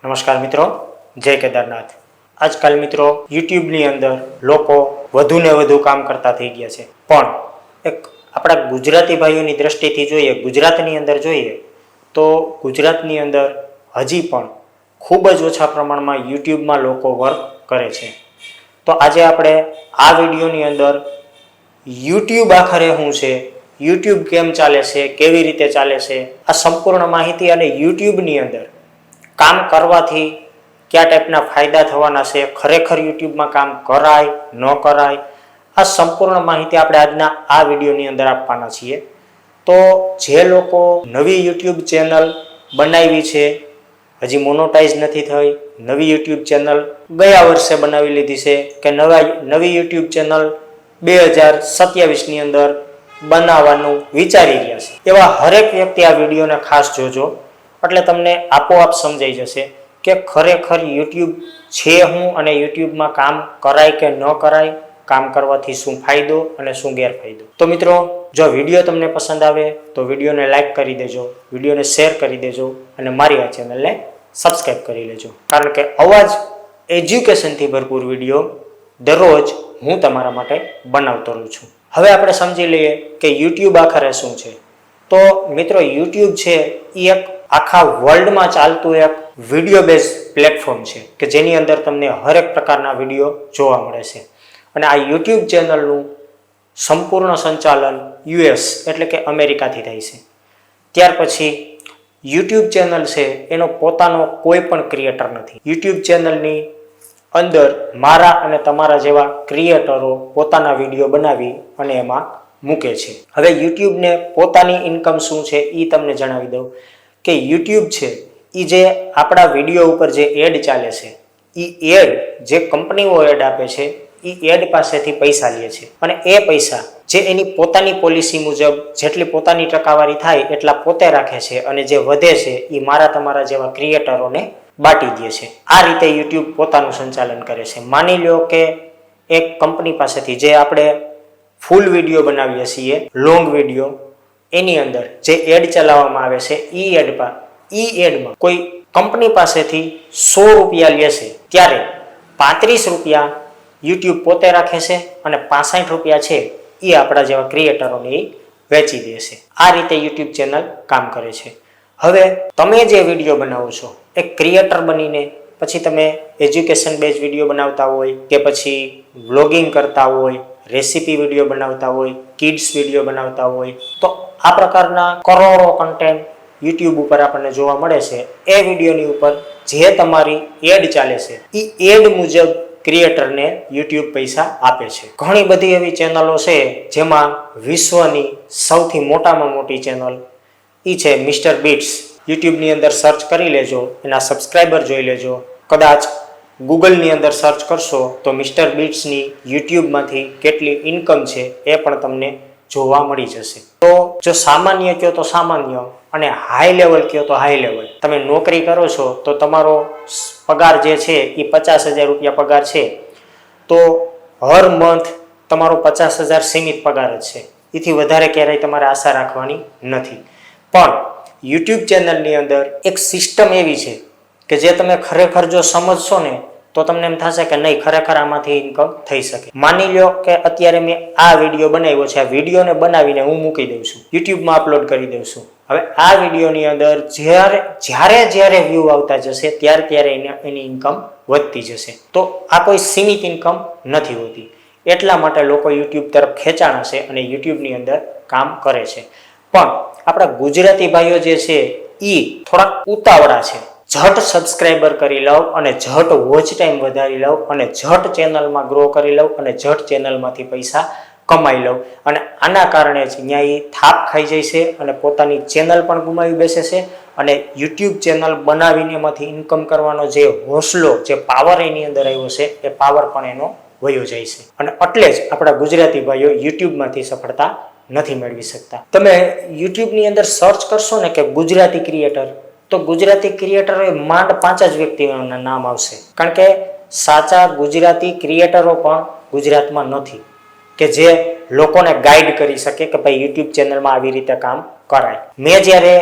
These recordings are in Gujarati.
નમસ્કાર મિત્રો, જય કેદારનાથ। આજકાલ મિત્રો યુટ્યુબની અંદર લોકો વધુ ને વધુ કામ કરતા થઈ ગયા છે, પણ એક આપણા ગુજરાતી ભાઈઓની દ્રષ્ટિથી જોઈએ, ગુજરાતની અંદર જોઈએ તો ગુજરાતની અંદર હજી પણ ખૂબ જ ઓછા પ્રમાણમાં યુટ્યુબમાં લોકો વર્ક કરે છે। તો આજે આપણે આ વિડીયોની અંદર યુટ્યુબ આખરે શું છે, યુટ્યુબ કેમ ચાલે છે, કેવી રીતે ચાલે છે, આ સંપૂર્ણ માહિતી અને યુટ્યુબની અંદર કામ કરવાથી કયા ટાઈપના ફાયદા થવાના છે, ખરેખર યુટ્યુબમાં કામ કરાય ન કરાય, આ સંપૂર્ણ માહિતી આપણે આજના આ વિડીયોની અંદર આપવાના છીએ। તો જે લોકો નવી યુટ્યુબ ચેનલ બનાવી છે, હજી મોનોટાઈઝ નથી થઈ, નવી યુટ્યુબ ચેનલ ગયા વર્ષે બનાવી લીધી છે કે નવી યુટ્યુબ ચેનલ 2027ની અંદર બનાવવાનું વિચારી રહ્યા છે, એવા હરેક વ્યક્તિ આ વિડીયોને ખાસ જોજો, એટલે તમને આપોઆપ સમજાઈ જશે કે ખરેખર યુટ્યુબ છે શું અને યુટ્યુબમાં કામ કરાય કે ન કરાય, કામ કરવાથી શું ફાયદો અને શું ગેરફાયદો। તો મિત્રો, જો વિડીયો તમને પસંદ આવે તો વિડીયોને લાઈક કરી દેજો, વિડીયોને શેર કરી દેજો અને મારી આ ચેનલને સબસ્ક્રાઈબ કરી લેજો, કારણ કે આવા જ એજ્યુકેશનથી ભરપૂર વિડીયો દરરોજ હું તમારા માટે બનાવતો રહું છું। હવે આપણે સમજી લઈએ કે યુટ્યુબ આખરે શું છે। તો મિત્રો, યુટ્યુબ છે એ એક આખા વર્લ્ડમાં ચાલતું એક વિડીયો બેઝ પ્લેટફોર્મ છે કે જેની અંદર તમને હરેક પ્રકારના વિડીયો જોવા મળે છે, અને આ યુટ્યુબ ચેનલનું સંપૂર્ણ સંચાલન યુએસ એટલે કે અમેરિકાથી થાય છે। ત્યાર પછી યુટ્યુબ ચેનલ છે એનો પોતાનો કોઈ પણ ક્રિએટર નથી। યુટ્યુબ ચેનલની અંદર મારા અને તમારા જેવા ક્રિએટરો પોતાના વિડીયો બનાવી અને એમાં મૂકે છે। હવે યુટ્યુબને પોતાની ઇન્કમ શું છે એ તમને જણાવી દઉં કે યુટ્યુબ છે એ જે આપણા વિડીયો ઉપર જે એડ ચાલે છે, એ એડ જે કંપનીઓ એડ આપે છે એ એડ પાસેથી પૈસા લે છે, અને એ પૈસા જે એની પોતાની પોલિસી મુજબ જેટલી પોતાની ટકાવારી થાય એટલા પોતે રાખે છે, અને જે વધે છે એ મારા તમારા જેવા ક્રિએટરોને બાટી દે છે। આ રીતે યુટ્યુબ પોતાનું સંચાલન કરે છે। માની લો કે એક કંપની પાસેથી જે આપણે ફૂલ વિડીયો બનાવીએ છીએ, લોંગ વિડીયો, એની અંદર જે એડ ચલાવવામાં આવે છે એ એડમાં કોઈ કંપની પાસેથી 100 રૂપિયા લેશે, ત્યારે 35 રૂપિયા યુટ્યુબ પોતે રાખે છે અને 65 રૂપિયા છે એ આપણા જેવા ક્રિએટરોને એ વેચી દેશે। આ રીતે યુટ્યુબ ચેનલ કામ કરે છે। હવે તમે જે વિડીયો બનાવો છો, એક ક્રિએટર બનીને પછી તમે એજ્યુકેશન બેઝ વિડીયો બનાવતા હોય કે પછી વ્લોગિંગ કરતા હોય, રેસીપી વિડીયો બનાવતા હોય, કિડ્સ વિડીયો બનાવતા હોય, તો આ પ્રકારના કરોડો કન્ટેન્ટ યુટ્યુબ ઉપર આપણને જોવા મળે છે। એ વિડીયોની ઉપર જે તમારી એડ ચાલે છે એ એડ મુજબ ક્રિએટરને યુટ્યુબ પૈસા આપે છે। ઘણી બધી એવી ચેનલો છે જેમાં વિશ્વની સૌથી મોટામાં મોટી ચેનલ એ છે મિસ્ટર બીટ્સ। યુટ્યુબની અંદર સર્ચ કરી લેજો, એના સબસ્ક્રાઈબર જોઈ લેજો, કદાચ ગૂગલની અંદર સર્ચ કરશો તો મિસ્ટર બીટ્સની યુટ્યુબમાંથી કેટલી ઇન્કમ છે એ પણ તમને જોવા મળી જશે। તો જો સામાન્ય કહો તો સામાન્ય અને હાઈ લેવલ કહો તો હાઈ લેવલ, તમે નોકરી કરો છો તો તમારો પગાર જે છે એ 50,000 રૂપિયા પગાર છે, તો હર મંથ તમારો 50,000 સીમિત પગાર જ છે, એથી વધારે ક્યારેય તમારે આશા રાખવાની નથી। પણ યુટ્યુબ ચેનલની અંદર એક સિસ્ટમ એવી છે કે જે તમે ખરેખર જો સમજશો ને તો તમને એમ થશે કે નહીં, ખરેખર આમાંથી ઇન્કમ થઈ શકે। માની લો કે અત્યારે મેં આ વિડીયો બનાવ્યો છે, આ વિડીયોને બનાવીને હું મૂકી દઉં છું, યુટ્યુબમાં અપલોડ કરી દઉં છું। હવે આ વિડીયોની અંદર જ્યારે વ્યૂ આવતા જશે ત્યારે એની ઇન્કમ વધતી જશે। તો આ કોઈ સીમિત ઇન્કમ નથી હોતી, એટલા માટે લોકો યુટ્યુબ તરફ ખેંચાણ હશે અને યુટ્યુબની અંદર કામ કરે છે। પણ આપણા ગુજરાતી ભાઈઓ જે છે એ થોડાક ઉતાવળા છે, ઝટ સબસ્ક્રાઈબર કરી લઉં અને ઝટ વોચ ટાઈમ વધારી લઉં અને ઝટ ચેનલમાં ગ્રો કરી લઉં અને ઝટ ચેનલમાંથી પૈસા કમાઈ લઉં, અને આના કારણે જ અહીંયા એ થાપ ખાઈ જાય છે અને પોતાની ચેનલ પણ ગુમાવી બેસે છે, અને યુટ્યુબ ચેનલ બનાવીને એમાંથી ઇન્કમ કરવાનો જે હોસલો, જે પાવર એની અંદર આવ્યો છે એ પાવર પણ એનો વયો જાય છે, અને એટલે જ આપણા ગુજરાતી ભાઈઓ યુટ્યુબમાંથી સફળતા નથી મેળવી શકતા। તમે યુટ્યુબની અંદર સર્ચ કરશો ને કે ગુજરાતી ક્રિએટર, તો ગુજરાતી ક્રિએટરો માંડ 5 જ વ્યક્તિઓના નામ આવશે, કારણ કે સાચા ગુજરાતી ક્રિએટરો પણ ગુજરાતમાં નથી કે જે લોકોને ગાઈડ કરી શકે કે ભાઈ યુટ્યુબ ચેનલમાં આવી રીતે કામ કરાય। મેં જ્યારે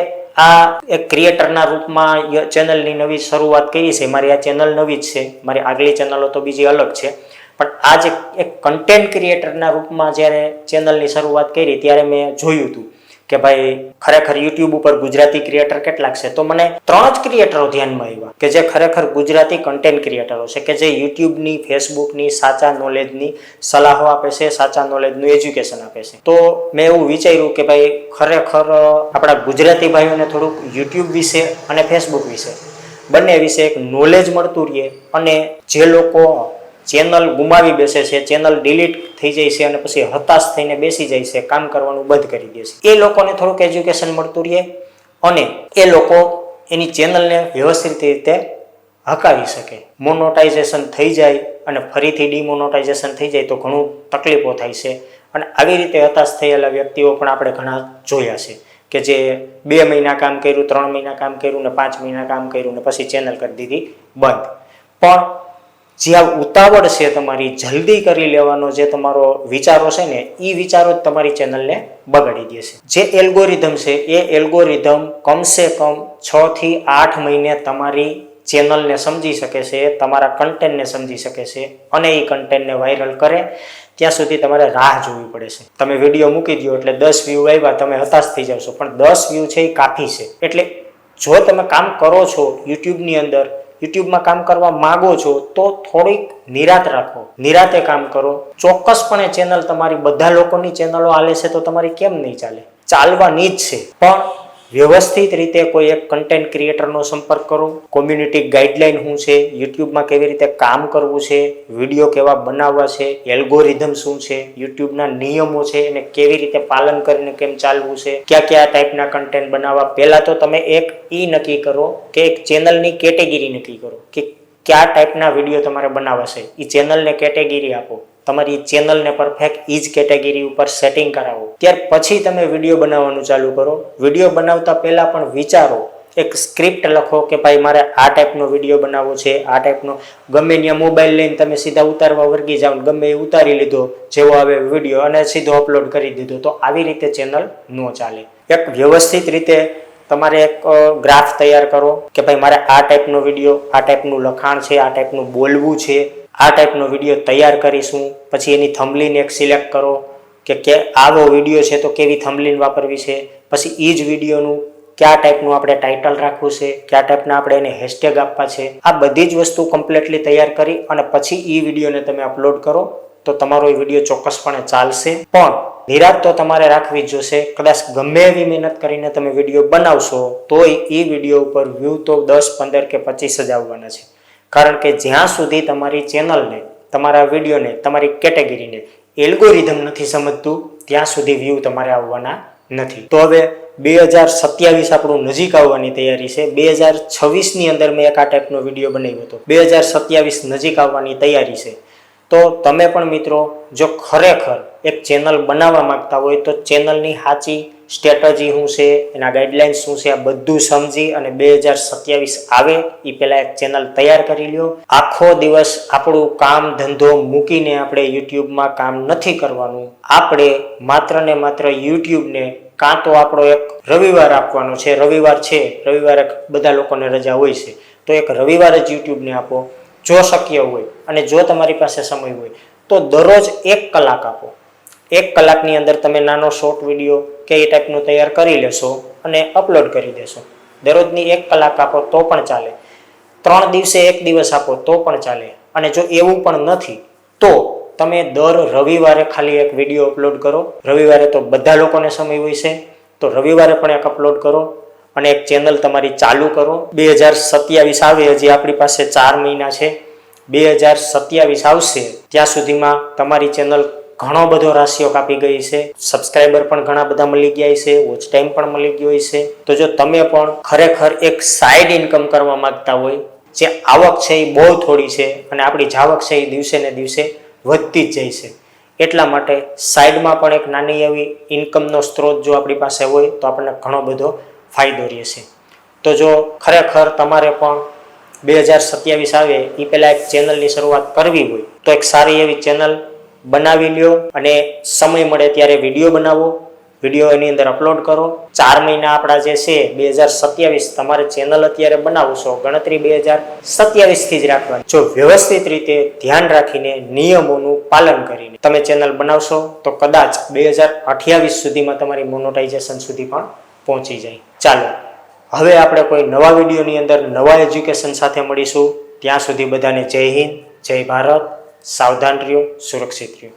આ એક ક્રિએટરના રૂપમાં ચેનલની નવી શરૂઆત કરી છે. મારી આ ચેનલ નવી જ છે, મારી આગલી ચેનલો તો બીજી અલગ છે, પણ આ જે એક કન્ટેન્ટ ક્રિએટરના રૂપમાં જ્યારે ચેનલની શરૂઆત કરી ત્યારે મેં જોયું હતું કે ભાઈ ખરેખર યુટ્યુબ ઉપર ગુજરાતી ક્રિએટર કેટલાક છે. તો મને 3 જ ક્રિએટરો ધ્યાનમાં આવ્યા કે જે ખરેખર ગુજરાતી કન્ટેન્ટ ક્રિએટરો છે, કે જે યુટ્યુબની, ફેસબુકની સાચા નોલેજની સલાહો આપે છે, સાચા નોલેજનું એજ્યુકેશન આપે છે. તો મેં એવું વિચાર્યું કે ભાઈ ખરેખર આપણા ગુજરાતી ભાઈઓને થોડુંક યુટ્યુબ વિશે અને ફેસબુક વિશે બંને વિશે એક નોલેજ મળતું રહે, અને જે લોકો ચેનલ ગુમાવી બેસે છે, ચેનલ ડિલીટ થઈ જાય છે અને પછી હતાશ થઈને બેસી જાય છે, કામ કરવાનું બંધ કરી દે છે, એ લોકોને થોડુંક એજ્યુકેશન મળતું રહે અને એ લોકો એની ચેનલને વ્યવસ્થિત રીતે હકાવી શકે. મોનોટાઇઝેશન થઈ જાય અને ફરીથી ડિમોનોટાઇઝેશન થઈ જાય તો ઘણું તકલીફો થાય છે. અને આવી રીતે હતાશ થયેલા વ્યક્તિઓ પણ આપણે ઘણા જોયા છે કે જે 2 મહિના કામ કર્યું, 3 મહિના કામ કર્યું ને 5 મહિના કામ કર્યું ને પછી ચેનલ કરી દીધી બંધ. પણ જ્યાં ઉતાવળ છે તમારી, જલ્દી કરી લેવાનો જે તમારો વિચારો છે ને, એ વિચારો જ તમારી ચેનલને બગાડી દે છે. જે એલ્ગોરિધમ છે એ એલ્ગોરિધમ કમસે કમ 6 થી 8 મહિને તમારી ચેનલને સમજી શકે છે, તમારા કન્ટેન્ટને સમજી શકે છે, અને એ કન્ટેન્ટને વાયરલ કરે ત્યાં સુધી તમારે રાહ જોવી પડે છે. તમે વિડીયો મૂકી દો એટલે 10 વ્યૂ આવ્યા, તમે હતાશ થઈ જાવ છો, પણ 10 વ્યૂ છે એ કાફી છે. એટલે જો તમે કામ કરો છો યુટ્યુબની અંદર, યુટ્યુબમાં કામ કરવા માંગો છો તો થોડીક નિરાત રાખો, નિરાતે કામ કરો. ચોક્કસપણે ચેનલ તમારી, બધા લોકોની ચેનલો હાલે છે તો તમારી કેમ નહીં ચાલે? ચાલવાની જ છે, પણ વ્યવસ્થિત રીતે કોઈ એક કન્ટેન્ટ ક્રિએટરનો સંપર્ક કરો. કોમ્યુનિટી ગાઈડલાઈન શું છે, યુટ્યુબમાં કેવી રીતે કામ કરવું છે, વિડીયો કેવા બનાવવા છે, એલ્ગોરિધમ શું છે, યુટ્યુબના નિયમો છે એને કેવી રીતે પાલન કરીને કેમ ચાલવું છે, કયા કયા ટાઈપના કન્ટેન્ટ બનાવવા. પહેલા તો તમે એક નક્કી કરો કે એક ચેનલની કેટેગરી નક્કી કરો કે કયા ટાઈપના વિડીયો તમારે બનાવવા છે. એ ચેનલને કેટેગરી આપો, તમારી ચેનલને પરફેક્ટ એ જ કેટેગરી ઉપર સેટિંગ કરાવો. ત્યાર પછી તમે વિડીયો બનાવવાનું ચાલુ કરો. વિડીયો બનાવતા પહેલા પણ વિચારો, એક સ્ક્રિપ્ટ લખો કે ભાઈ મારે આ ટાઈપનો વિડીયો બનાવવો છે, આ ટાઈપનો. ગમે ત્યાં મોબાઈલ લઈને તમે સીધા ઉતારવા વર્ગી જાઓ, ગમે એ ઉતારી લીધો જેવો આવે વિડીયો અને સીધો અપલોડ કરી દીધો, તો આવી રીતે ચેનલ ન ચાલે. એક વ્યવસ્થિત રીતે તમારે એક ગ્રાફ તૈયાર કરો કે ભાઈ મારે આ ટાઈપનો વિડીયો, આ ટાઈપનું લખાણ છે, આ ટાઈપનું બોલવું છે, આ ટાઈપનો વિડીયો તૈયાર કરીશું. પછી એની થંબનેલ એક સિલેક્ટ કરો કે આવો વિડીયો છે તો કેવી થંબનેલ વાપરવી છે. પછી એ જ વિડીયોનું કયા ટાઈપનું આપણે ટાઇટલ રાખવું છે, કયા ટાઈપના આપણે એને હેશટેગ આપવા છે. આ બધી જ વસ્તુ કમ્પ્લીટલી તૈયાર કરી અને પછી એ વિડીયોને તમે અપલોડ કરો તો તમારો એ વિડીયો ચોક્કસપણે ચાલશે. પણ નિરાત તો તમારે રાખવી જ જોશે. કદાચ ગમે એવી મહેનત કરીને તમે વિડીયો બનાવશો તોય એ વિડીયો ઉપર વ્યૂ તો 10, 15 કે 25 જ આવવાના છે. કારણ કે જ્યાં સુધી તમારી ચેનલને, તમારા વિડીયોને, તમારી કેટેગરીને એલ્ગોરિધમ નથી સમજતું ત્યાં સુધી વ્યૂ તમારે આવવાના નથી. તો હવે 2027 આપણું નજીક આવવાની તૈયારી છે. 2026ની અંદર મેં એક આ ટાઈપનો વિડીયો બનાવ્યો હતો. 2027 નજીક આવવાની તૈયારી છે. તો તમે પણ મિત્રો જો ખરેખર એક ચેનલ બનાવવા માંગતા હોય તો ચેનલની સાચી સ્ટ્રેટજી શું છે, એના ગાઈડલાઇન્સ શું છે, આ બધું સમજી અને 2027 આવે એ પહેલાં એક ચેનલ તૈયાર કરી લ્યો. આખો દિવસ આપણું કામ ધંધો મૂકીને આપણે યુટ્યુબમાં કામ નથી કરવાનું. આપણે માત્ર ને માત્ર યુટ્યુબને કાં તો આપણો એક રવિવાર આપવાનો છે. રવિવાર છે, રવિવારે બધા લોકોને રજા હોય છે, તો એક રવિવાર જ યુટ્યુબને આપો જો શક્ય હોય. અને જો તમારી પાસે સમય હોય તો દરરોજ 1 કલાક આપો. 1 કલાકની અંદર તમે નાનો શોર્ટ વિડીયો કે એ ટાઈપનું તૈયાર કરી લેશો અને અપલોડ કરી દેશો. દરરોજની 1 કલાક આપો તો પણ ચાલે. 3 દિવસે 1 દિવસ આપો તો પણ ચાલે. અને જો એવું પણ નથી તો તમે દર રવિવારે ખાલી એક વિડીયો અપલોડ કરો. રવિવારે તો બધા લોકોને સમય હોય છે, તો રવિવારે પણ એક અપલોડ કરો અને એક ચેનલ તમારી ચાલુ કરો. 2027 આવે, હજી આપણી પાસે 4 મહિના છે. 2027 આવશે ત્યાં સુધીમાં તમારી ચેનલ ઘણો બધો રાશિઓ કાપી ગઈ છે, સબસ્ક્રાઈબર પણ ઘણા બધા મળી ગયા છે, વોચ ટાઈમ પણ મળી ગયો છે. તો જો તમે પણ ખરેખર એક સાઈડ ઇન્કમ કરવા માંગતા હોય, જે આવક છે એ બહુ થોડી છે અને આપણી જાવક છે એ દિવસે ને દિવસે વધતી જ જાય છે, એટલા માટે સાઈડમાં પણ એક નાની એવી ઇન્કમનો સ્ત્રોત જો આપણી પાસે હોય તો આપણને ઘણો બધો ફાયદો રહેશે. તો જો ખરેખર તમારે પણ 2027 આવે એ પહેલાં એક ચેનલની શરૂઆત કરવી હોય તો એક સારી એવી ચેનલ બનાવી લ્યો અને સમય મળે ત્યારે વિડીયો બનાવો વિડીયો એની અંદર અપલોડ કરો. 4 મહિના આપણા જે છે 2027, તમારે ચેનલ અત્યારે બનાવશો ગણતરી 2027 થી જ રાખવાની. જો વ્યવસ્થિત રીતે ધ્યાન રાખીને નિયમોનું પાલન કરીને તમે ચેનલ બનાવશો તો કદાચ 2028 સુધીમાં તમારી મોનેટાઇઝેશન સુધી પણ પહોંચી જાય. ચાલો હવે આપણે કોઈ નવા વિડીયોની અંદર નવા એજ્યુકેશન સાથે મળીશું. ત્યાં સુધી બધાને જય હિન્દ, જય ભારત. સાવધાન રહ્યો, સુરક્ષિત રહ્યો.